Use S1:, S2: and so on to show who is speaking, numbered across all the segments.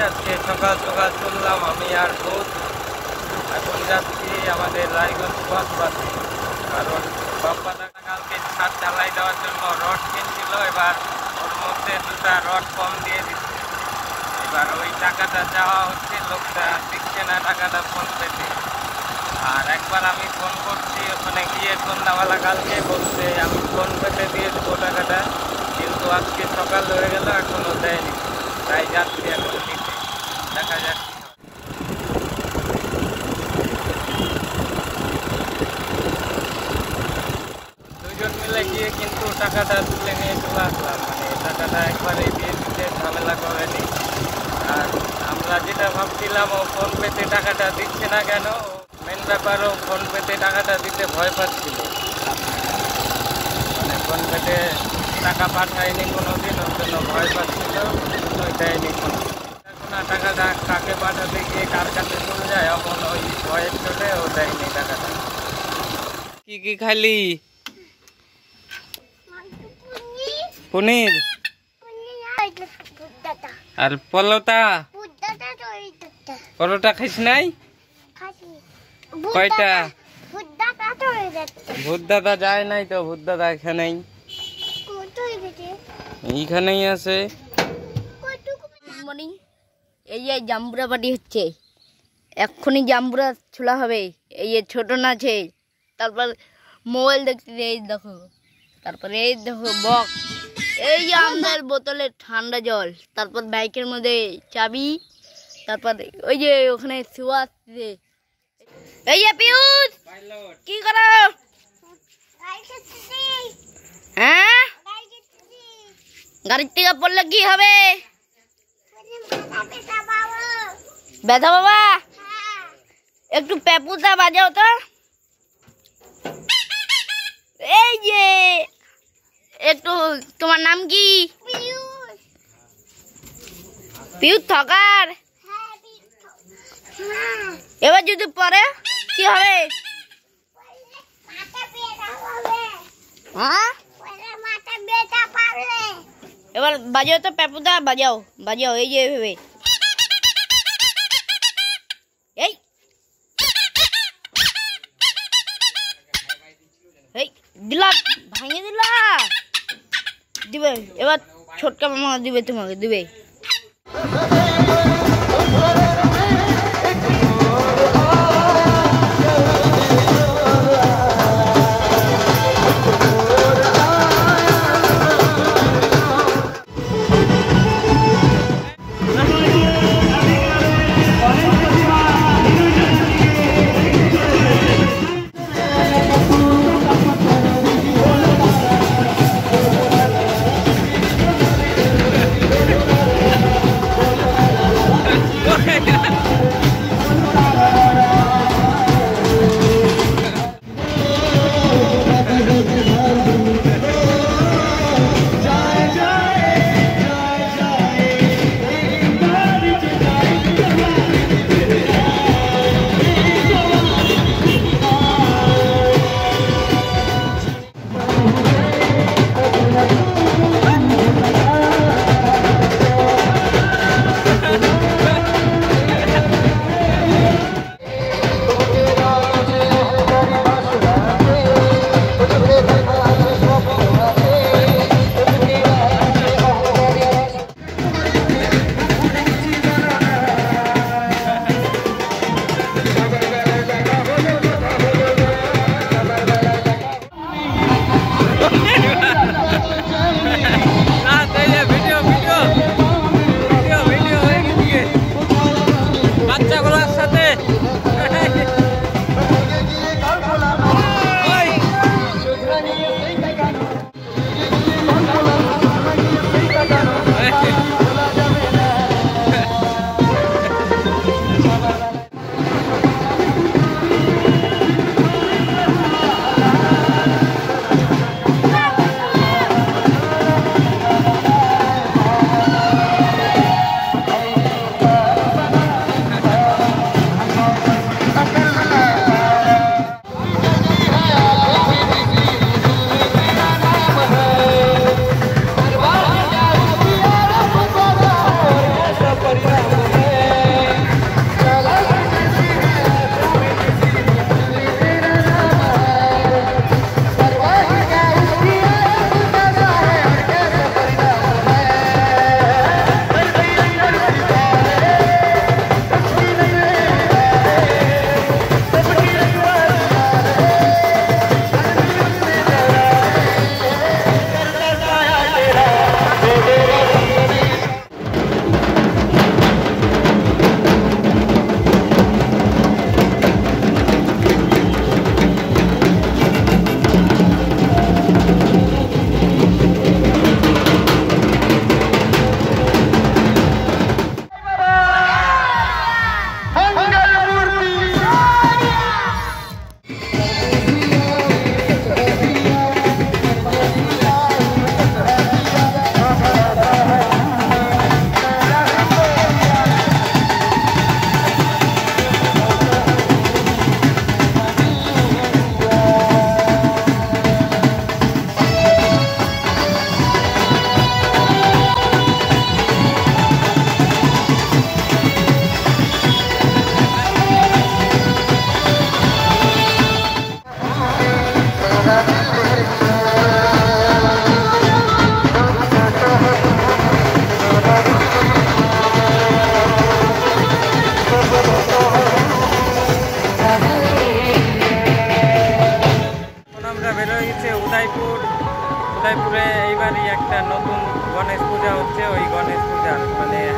S1: আজকে সকাল সকাল চললাম আমি আর বোধ। এখন যাচ্ছি আমাদের রায়গঞ্জ বাসে, কারণ বাপ্পাদা কালকে ছাদ ঢালাই দেওয়ার জন্য রড কিনছিল, এবার ওর মধ্যে দুটা রড কম দিয়ে দিচ্ছে। এবার ওই টাকাটা যাওয়া হচ্ছে, লোকটা দিচ্ছে না টাকাটা ফোন পেতে। আর একবার আমি ফোন করছি ওখানে গিয়ে সন্ধ্যাবেলা কালকে, বলতে আমি ফোন পেতে দিয়ে দেবো টাকাটা, কিন্তু আজকে সকাল হয়ে গেল এখনও দেয়নি। তাই যাচ্ছি এখন নিতে, দেখা যাক। দুজন মিলে গিয়ে কিন্তু টাকাটা তুলে নিয়ে চলে আসলাম, মানে টাকাটা একবারে দিয়ে দিতে ঝামেলা করেনি। আর আমরা যেটা ভাবছিলাম ও ফোন পেতে টাকাটা দিচ্ছে না কেন, মেন ব্যাপারও ফোন পেতে টাকাটা দিতে ভয় পাচ্ছিল, মানে ফোন পেতে টাকা পাঠায়নি কোনো দিন, ওর জন্য ভয় পাচ্ছিল, দেয়নি কোনো। এখন টাকাটা কাকে পাঠাতে গিয়ে কার কাছে চলে যায়, এখন ওই ভয়ের চলে ও দেয়নি টাকাটা। কি কি খালি? পনির আর পলোটা। পরোটা খাইস নাই? কয়টা? ভূত দাদা যায় নাই তো, ভূত দাদা এখানেই, এইখানেই আছে।
S2: এই যে জাম্বুরা পাটি হচ্ছে, এক্ষুনি জাম্বুরা ছোলা হবে। এই যে ছোট নাচে, তারপর মোবাইল দেখতে, এই দেখো, তারপরে এই দেখো বক্স, এই যে আমাদের বোতলে ঠান্ডা জল, তারপর বাইকের মধ্যে চাবি, তারপর ওই যে ওখানে শুয়া আসছে। এই যে পিউষ, কি করো? হ্যাঁ, গাড়ির থেকে পড়লে কি হবে? ব্যথা বাবা, একটু পেপুদা বাজাও তো। এই যে একটু, তোমার নাম কি? পিউষ থকার। এবার যদি পরে কি হবে? হ্যাঁ, এবার বাজাও তো পেপুদা, বাজাও বাজাও, এই যে ভেবে, এই দিলা, ভাঙিয়ে দিলা, দিবে এবার ছোটকা মামা দিবে, তোমাকে দিবে।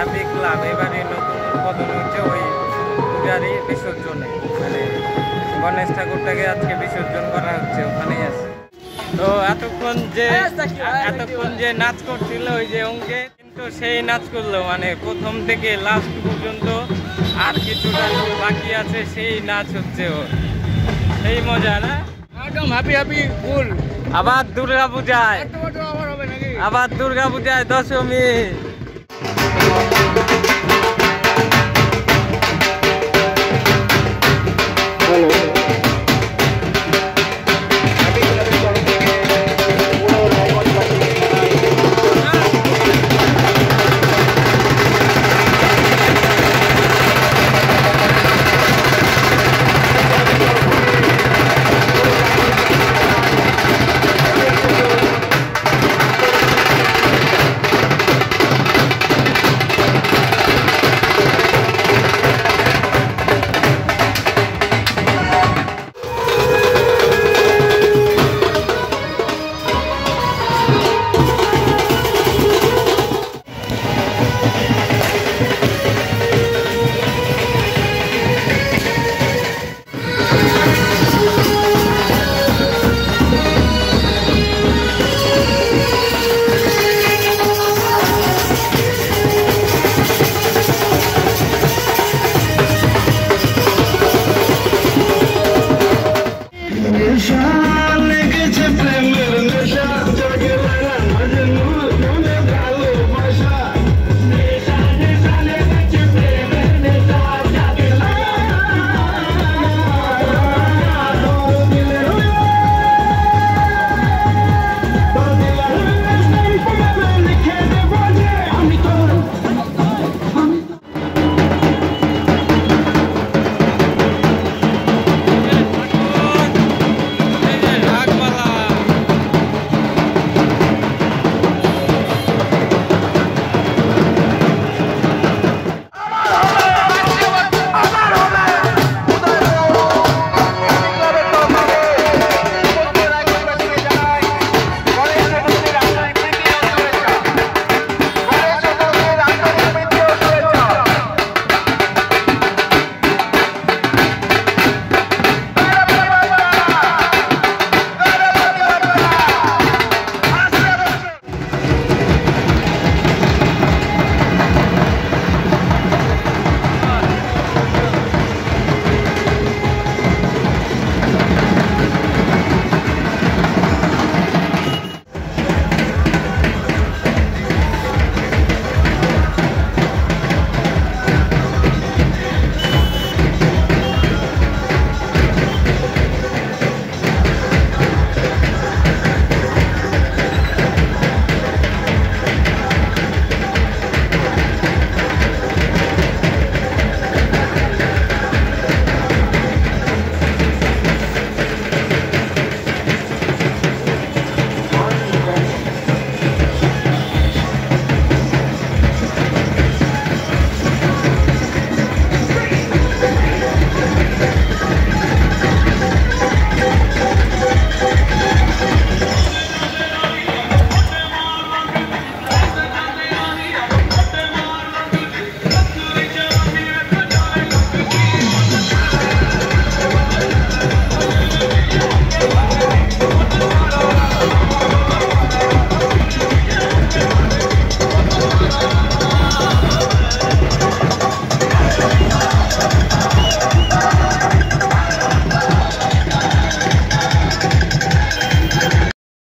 S1: হ্যাপি ক্লাব এবারে নতুন উদ্বোধন হচ্ছে ওই পূজারই বিসর্জনে, মানে গণেশ ঠাকুরটাকে আজকে বিসর্জন করা হচ্ছে, ওখানেই আছে। তো এতক্ষণ যে নাচ করছিল ওই যে অঙ্কে, কিন্তু সেই নাচ করলো মানে প্রথম থেকে লাস্ট পর্যন্ত, আর কিছুটা বাকি আছে সেই নাচ হচ্ছে ওর, সেই মজা না
S3: একদম হ্যাপি হ্যাপি ফুল।
S1: আবার দুর্গা পূজায়, আবার দুর্গা পূজায় দশমী।
S3: হ্যালো